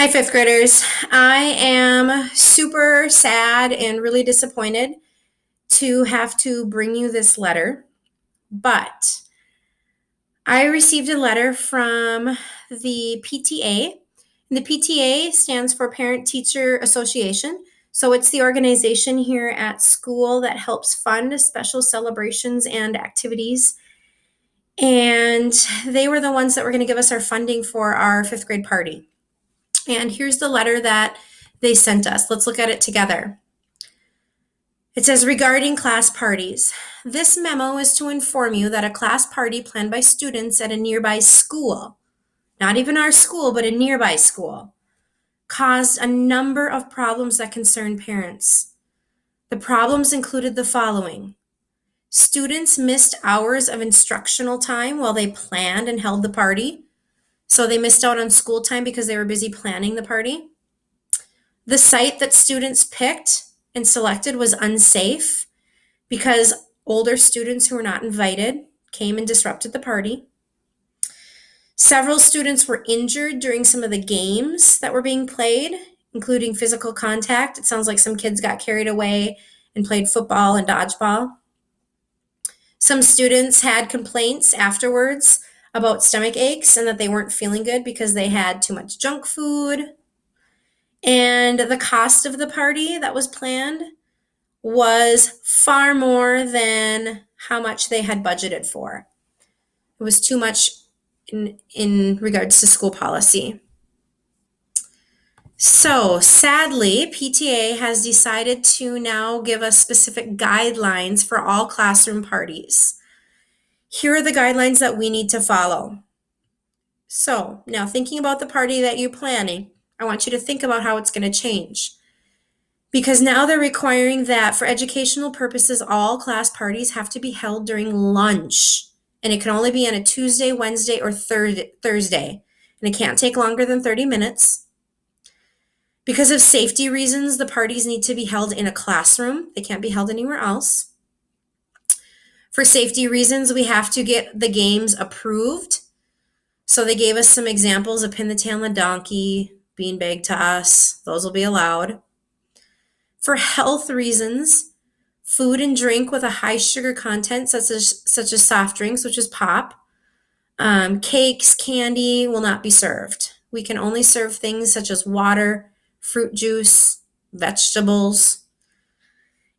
Hi, fifth graders. I am super sad and really disappointed to have to bring you this letter, but I received a letter from the PTA, and the PTA stands for Parent Teacher Association. So it's the organization here at school that helps fund special celebrations and activities. And they were the ones that were going to give us our funding for our fifth grade party. And here's the letter that they sent us. Let's look at it together. It says, regarding class parties, this memo is to inform you that a class party planned by students at a nearby school, not even our school, but a nearby school, caused a number of problems that concern parents. The problems included the following. Students missed hours of instructional time while they planned and held the party. So they missed out on school time because they were busy planning the party. The site that students picked and selected was unsafe because older students who were not invited came and disrupted the party. Several students were injured during some of the games that were being played, including physical contact. It sounds like some kids got carried away and played football and dodgeball. Some students had complaints afterwards about stomach aches and that they weren't feeling good because they had too much junk food. And the cost of the party that was planned was far more than how much they had budgeted for. It was too much in regards to school policy. So sadly, PTA has decided to now give us specific guidelines for all classroom parties. Here are the guidelines that we need to follow. So now thinking about the party that you're planning, I want you to think about how it's going to change. Because now they're requiring that for educational purposes, all class parties have to be held during lunch. And it can only be on a Tuesday, Wednesday, or Thursday. And it can't take longer than 30 minutes. Because of safety reasons, the parties need to be held in a classroom. They can't be held anywhere else. For safety reasons, we have to get the games approved. So they gave us some examples of pin the tail on the donkey, beanbag toss. Those will be allowed. For health reasons, food and drink with a high sugar content, such as soft drinks, which is pop, cakes, candy will not be served. We can only serve things such as water, fruit juice, vegetables.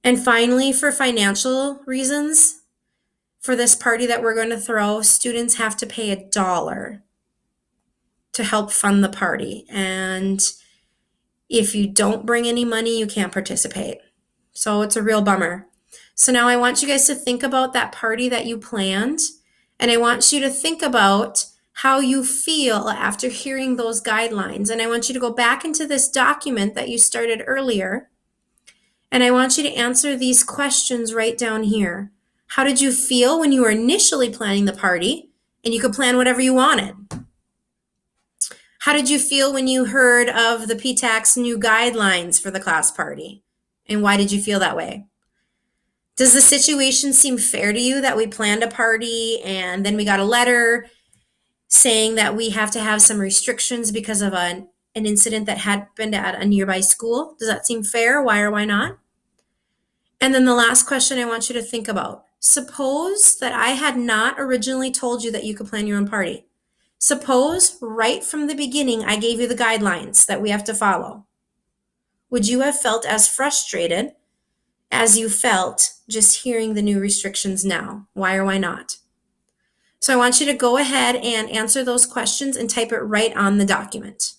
And finally, for financial reasons, for this party that we're going to throw, students have to pay $1 to help fund the party. And if you don't bring any money, you can't participate. So it's a real bummer. So now I want you guys to think about that party that you planned, and I want you to think about how you feel after hearing those guidelines. And I want you to go back into this document that you started earlier, and I want you to answer these questions right down here. How did you feel when you were initially planning the party and you could plan whatever you wanted? How did you feel when you heard of the PTAC's new guidelines for the class party? And why did you feel that way? Does the situation seem fair to you that we planned a party and then we got a letter saying that we have to have some restrictions because of an incident that happened at a nearby school? Does that seem fair? Why or why not? And then the last question I want you to think about. Suppose that I had not originally told you that you could plan your own party. Suppose right from the beginning I gave you the guidelines that we have to follow. Would you have felt as frustrated as you felt just hearing the new restrictions now? Why or why not? So I want you to go ahead and answer those questions and type it right on the document.